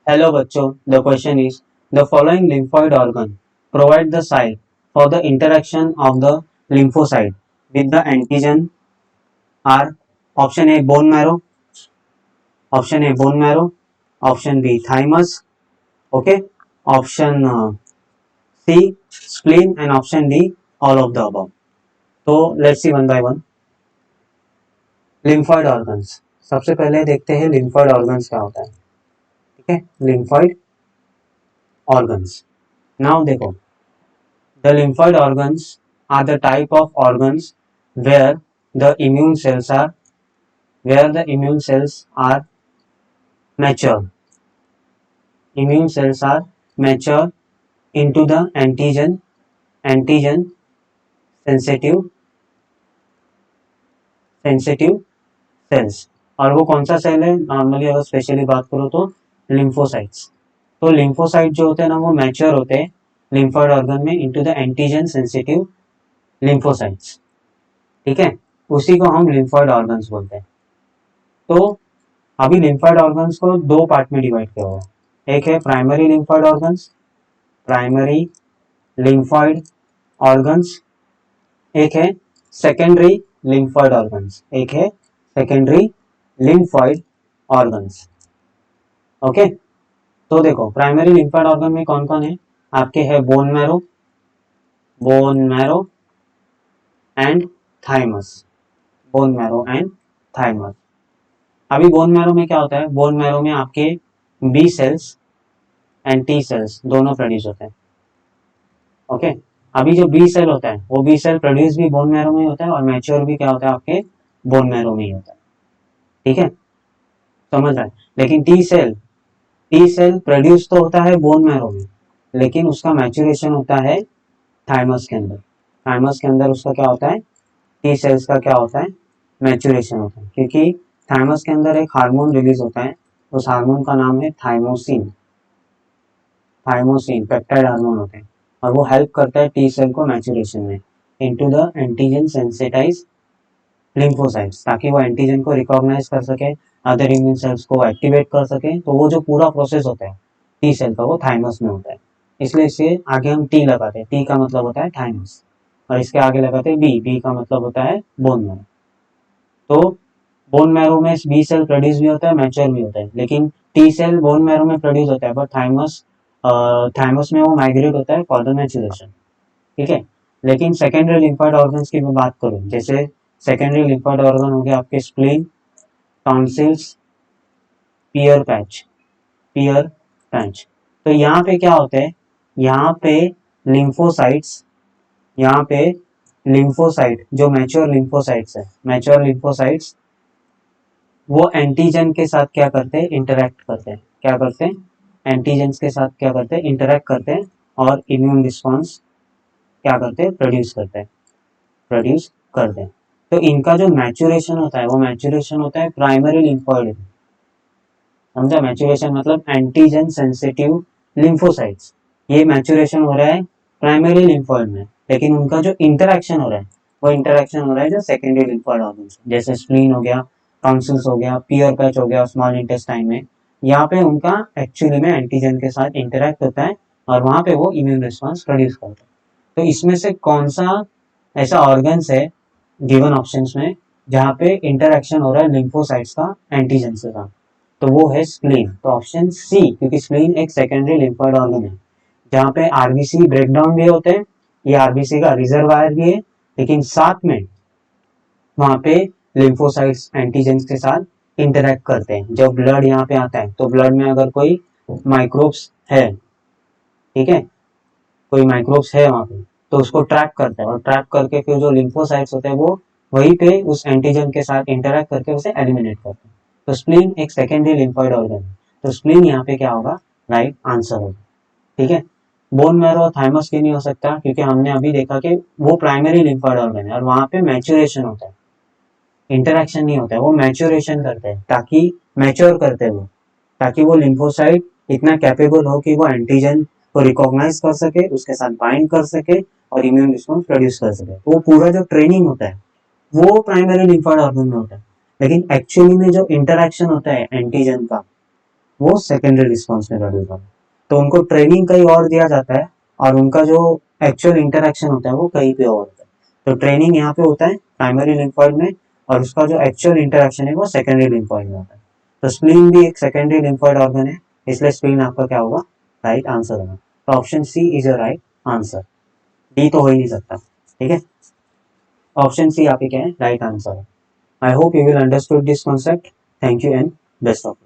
Hello बच्चों, the question is the following lymphoid organ provide the site for the interaction of the lymphocyte with the antigen are option A bone marrow, option B thymus, okay, option C spleen and option D all of the above. तो let's see one by one. lymphoid organs सबसे पहले देखते हैं lymphoid organs क्या होता है. ठीक है, lymphoid organs. Now देखो, the lymphoid organs are the type of organs where the immune cells are mature. Immune cells are mature into the antigen sensitive cells. और वो कौन सा सेल है? नॉर्मली अगर स्पेशली बात करो तो लिम्फोसाइट्स. तो लिम्फोसाइट जो होते हैं ना वो मैच्योर होते हैं लिम्फोइड ऑर्गन में into the antigen sensitive lymphocytes. ठीक है, उसी को हम लिम्फोइड ऑर्गन्स बोलते हैं. तो अभी लिम्फोइड ऑर्गन्स को दो पार्ट में डिवाइड किया हुआ है. एक है प्राइमरी लिम्फोइड ऑर्गन्स, एक है सेकेंडरी लिम्फोइड ऑर्गन्स. ओके, तो देखो प्राइमरी लिम्फोइड ऑर्गन में कौन कौन है आपके? है बोन मैरो एंड थाइमस. अभी बोन मैरो में क्या होता है? बोन मैरो में आपके B cells and T cells दोनों प्रोड्यूस होते हैं. ओके, अभी जो बी सेल होता है वो बी सेल प्रोड्यूस भी बोन मैरो में ही होता है और मैच्योर भी क्या होता है आपके बोन मैरो में ही होता है. ठीक है, समझ रहा है. लेकिन टी सेल प्रोड्यूस तो होता है बोन मैरो में, लेकिन उसका मैच्योरेशन होता है थाइमस के अंदर उसका क्या होता है? टी सेल्स का क्या होता है? मैच्योरेशन होता है. क्योंकि थाइमस के अंदर एक हार्मोन रिलीज होता है, उस हार्मोन का नाम है थाइमोसिन पेप्टाइड हार्मोन होते हैं और वो हेल्प करता है टी सेल को मैच्योरेशन में into the antigen sensitise lymphocytes, ताकि वो एंटीजन को रिकॉग्नाइज कर सके, अदर इम्यून सेल्स को एक्टिवेट कर सके. तो वो जो पूरा प्रोसेस होता है टी सेल का वो थाइमस में होता है. इसलिए इसे आगे हम टी लगाते हैं. टी का मतलब होता है थाइमस और इसके आगे लगाते हैं बी का मतलब होता है बोन मैरो. तो बोन मैरो में बी सेल प्रोड्यूस भी होता है, मैच्योर भी होता है, लेकिन टी सेल बोन मैरो में प्रोड्यूस होता है बट थाइमस में वो माइग्रेट होता है फॉर द मैच्योरेशन. ठीक है, लेकिन सेकेंडरी लिम्फोइड ऑर्गन्स की मैं बात करूं, जैसे सेकेंडरी लिम्फोइड ऑर्गन हो गया आपके स्प्लीन, टॉन्सिल्स, पियर पैच. तो यहाँ पे क्या होते हैं? यहाँ पे लिम्फोसाइट जो मैच्योर लिम्फोसाइट्स वो एंटीजन के साथ क्या करते हैं? इंटरैक्ट करते हैं. एंटीजेंस के साथ क्या करते हैं? इंटरैक्ट करते हैं और इम्यून रिस्पॉन्स क्या करते हैं? प्रोड्यूस करते हैं. तो इनका जो मैच्योरेशन होता है वो मैच्योरेशन होता है प्राइमरी लिम्फोइड. समझा? मैच्योरेशन मतलब एंटीजन सेंसिटिव लिम्फोसाइट्स, ये मैच्योरेशन हो रहा है प्राइमरी लिम्फोइड में, लेकिन उनका जो इंटरैक्शन हो रहा है वो इंटरैक्शन हो रहा है जो सेकेंडरी लिम्फोइड ऑर्गन्स, जैसे स्प्लीन हो गया, टॉन्सिल्स हो गया, पियर पैच हो गया स्मॉल इंटेस्टाइन में. यहाँ पे उनका एक्चुअली में एंटीजन के साथ इंटरैक्ट होता है और वहां पे वो इम्यून रिस्पॉन्स प्रोड्यूस करता है. तो इसमें से कौन सा ऐसा ऑर्गन्स है गिवन ऑप्शंस में जहाँ पे इंटरैक्शन हो रहा है लिम्फोसाइट्स का एंटीजन के साथ? तो वो है स्प्लीन. तो ऑप्शन सी, क्योंकि स्प्लीन एक सेकेंडरी लिम्फोइड ऑर्गन है जहाँ पे आरबीसी ब्रेकडाउन भी होते हैं, ये आरबीसी का रिजर्वायर भी है, लेकिन साथ में वहां पे लिम्फोसाइट्स एंटीजेंस के साथ इंटरैक्ट करते हैं. जब ब्लड यहाँ पे आता है तो ब्लड में अगर कोई माइक्रोब्स है, ठीक है, कोई माइक्रोब्स है वहां पे, तो उसको ट्रैप करता है और ट्रैप करके फिर जो लिम्फोसाइट्स होते हैं वो वहीं पे उस एंटीजन के साथ इंटरैक्ट करके उसे एलिमिनेट करते हैं. तो स्प्लीन एक सेकेंडरी लिम्फोइड ऑर्गन है, तो स्प्लीन यहाँ पे क्या होगा? राइट आंसर होगा. ठीक है, बोन मैरो और थाइमस की नहीं हो सकता क्योंकि हमने अभी देखा कि वो प्राइमरी लिम्फोइड ऑर्गन है और वहां पे मैच्योरेशन होता है, इंटरैक्शन नहीं होता है. वो मैच्योरेशन करते हैं ताकि वो लिम्फोसाइट इतना कैपेबल हो कि वो एंटीजन को रिकॉग्नाइज कर सके, उसके साथ बाइंड कर सके और इम्यून रिस्पॉन्स प्रोड्यूस कर सके. वो पूरा जो ट्रेनिंग होता है वो प्राइमरी लिम्फोइड ऑर्गन में होता है, लेकिन एक्चुअली में जो इंटरैक्शन होता है एंटीजन का वो सेकेंडरी रिस्पॉन्स में प्रोड्यूस होता है। तो उनको ट्रेनिंग कहीं और दिया जाता है और उनका जो एक्चुअल इंटरेक्शन होता है वो कहीं पे और होता है। तो ट्रेनिंग यहाँ पे होता है प्राइमरी लिम्फोइड में और उसका जो एक्चुअल इंटरेक्शन है वो सेकेंडरी लिम्फोइड में होता है। तो स्प्लीन भी एक सेकेंडरी लिम्फोइड ऑर्गन है, इसलिए स्प्लीन आपका क्या होगा, राइट आंसर होगा। तो option C is your right answer, D तो हो ही नहीं सकता। ठीक है, ऑप्शन सी आपके क्या है, राइट आंसर है। I hope you will understood this concept. Thank you and best of